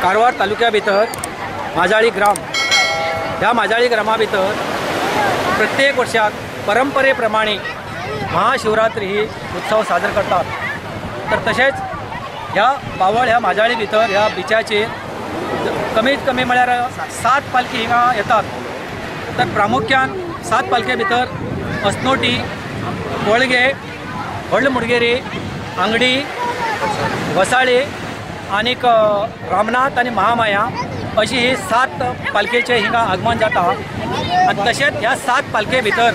कारवार तालुक्या भितर माजाळी ग्राम ह्या माजाळी ग्रामा भितर प्रत्येक वर्षाक परंपरेप्रमाणे महाशिवरात्री ही उत्सव साजर करतात। तर तसेच ह्या बावळ ह्या माजाळी भितर ह्या बिचाचेर कमीत कमी म्हळ्यार 7 पालखी हिंगा येतात। तर प्रामुख्यान 7 पालखे भितर अस्नोटी, कोळगे, व्हडल मुडगेरी, आंगडी, वसाळे आनीक रामनाथ आणि महामाया अशी ही 7 पालखेचे हिंगा आगमन जाता। आणि तसेच ह्या 7 पालखे भितर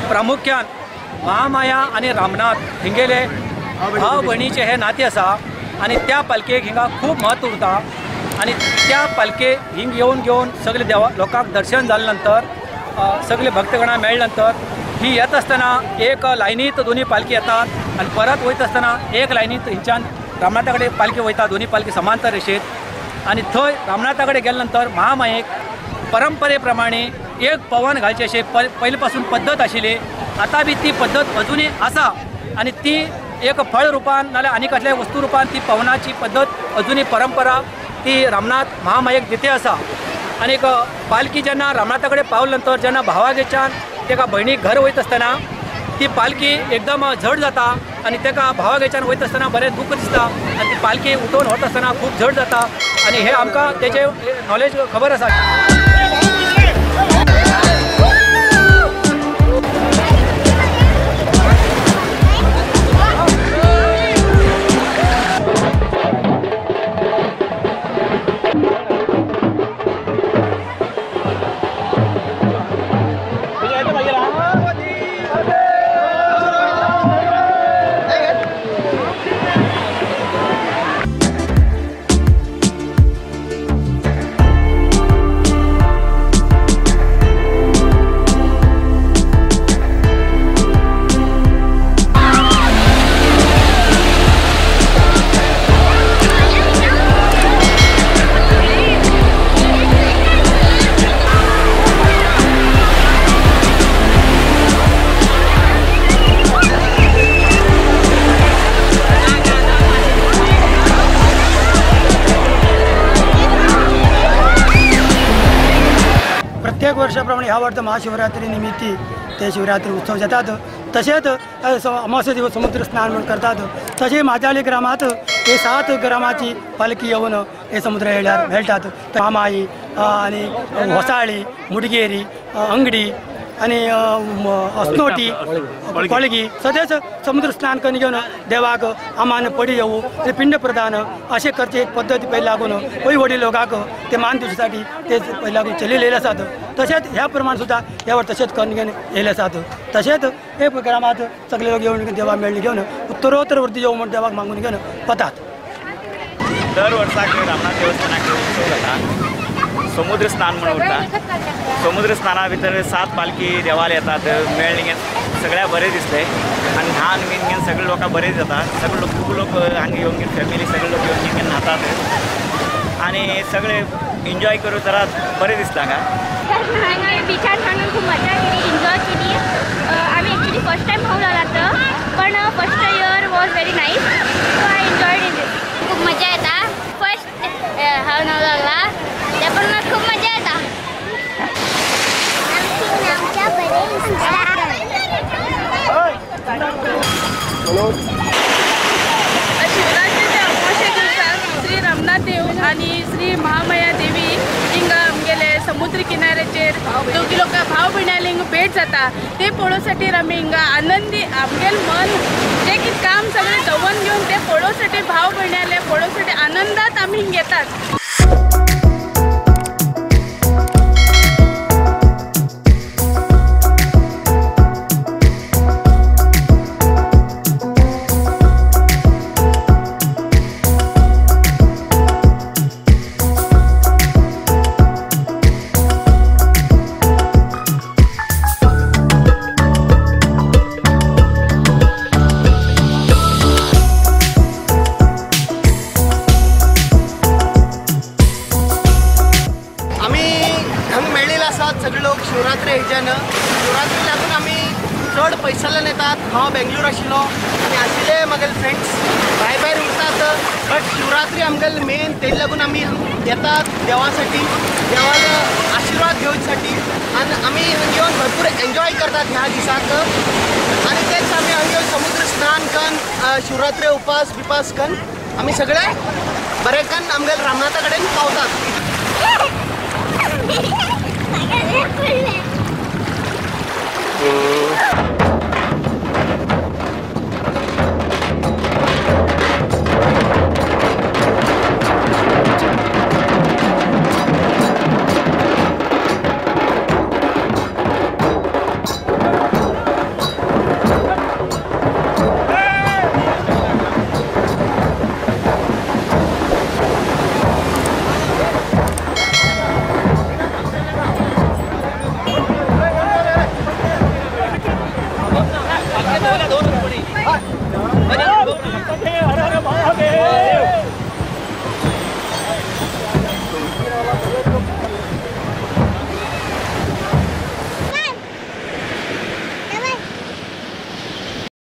प्रामुख्यान महामाया आणि रामनाथ हिंगेले भाव भयणीचे हे नाते आसा आणि त्या पालखेक हिंगा खूप महत्व उरता। आणि त्या पालखे हिंग घेऊन सगळे देवा लोकांक दर्शन जाल्यानंतर सगळे भक्तगणां मेळ्ळ्यानंतर ही येत असताना एक लायनीत दोन्ही पालखी येतात आणि परत वयत असताना एक लायनीत हिंच्यान रामनाथा कडेन पालखी वयता, दोन्ही पालखी समांतर रेषेत। आणि थंय रामनाथा कडेन गेल्यानंतर महामायेक परंपरेप्रमाणे एक पवन घालचे अशें पयले पासून पद्दत आशिल्ली। आता बी ती पद्दत अजूनही आसा आणि ती एक फळ रुपान नाल्यार आनी कसल्या वस्तू रुपान ती पवनाची पद्दत अजूनही परंपरा ती रामनाथ महामायेक दिते आसा। आणि पालखी जेन्ना रामनाथा कडेन पावल्यानंतर जेन्ना भावागेच्यान तेका भयणीक घर वयत असताना ती पालखी एकदम झड जाता आणि तेका भावागेच्यान वयत असताना बरें दुःख दिसता आणि ती पालखी उठोवन वता असताना खूप झड जाता आणि हे आमकां तेजे नॉलेज खबर आसा। प्रत्येक वर्षाप्रमाणे ह्या वर्ष महाशिवरात्री निमित्ती ते शिवरात्री उत्सव जातात। तसेच अमावस्या दिवस समुद्र स्नान म्हणून करतात। तसे माजाळी ग्रामात हे 7 ग्रामाची पालखी येऊन हे समुद्र येळ्यार मेळटात। महामाई आणि वसाळी, मुडगेरी, अंगडी आणि अस्नोटी, कोळगी सदैच समुद्र स्नान करून घेऊन देवाक आमान पडी येऊ ते पिंड प्रदान असे करचे एक पद्धती पहिले लागून वय वडील लोकांक ते मान दिवसासाठी ते पहिले लागून चलिलेले असतात। तसेच ह्या प्रमाण सुद्धा यावर तसेच करून घेऊन येयले असतात। तसेच हे ग्रामात सगळे लोक येऊन देवा मेळणी घेऊन उत्तरोत्तर वरती येऊ म्हणून देवाक मागून घेऊन वतात। दर वर्साक रामनाथ देवस्थानाक उत्सव जाता, समुद्र स्नान म्हणून उरता। समुद्र स्नाना भितर 7 पालखी देवाला येतात, मेळणी सगळ्या बरें दिसले आणि ल्हान बीन घेवन सगळे लोक बरें जाता। सगळे लोक खूब लोक हांगा येवन घेवन फॅमिली सगळे लोक येवन घेवन न्हातात आणि सगळे एन्जॉय करून जरा बरें दिसता हांगा। बिचार हांगा खूप मजा केली, एन्जॉय केली। आम्ही ॲक्च्युली फर्स्ट टाइम हांव जाता पण first year was very nice, so I enjoyed in this. खूप मजा येता। फर्स्ट हांव नाव लागला त्या पण खूप मजा येता। शिवरात्रीच्या अमावस्ये दिवसाक श्री रामनाथ देव आणि श्री महामाया देवी हिंगा आमगेले समुद्र किनाऱ्याचेर दोघी लोक भाव भयणाले हिंगा भेट जाता। ते पळोवसाठी आमी हिंगा आनंदी आमगेल मन जे की काम सगळे दवरून घेऊन ते पळोवसाठी भाव भयणाले पळोवसाठी आनंदात आमी हिंगा येतात। सगळे लोक शिवरात्री ह्याच्यानं शिवरात्री लागून आम्ही चड पयसांतल्यान येतात हांव बेंगलोर आशिल्लो आनी आशिल्ले म्हगेले फ्रेंड्स भायर भायर उरतात बट शिवरात्री आमगेले मेन तेज लागून आमी येतात देवासाठी देवाला आशिर्वाद घेवसाठी आनी आमी हांगा येवन भरपूर एन्जॉय करतात ह्या दिसाक आनी तेच आमी हांगा येवन समुद्र स्नान करून शिवरात्री उपास बिपास करून आमी सगळे बरे करून आमगेले रामनाथा कडेन पावतात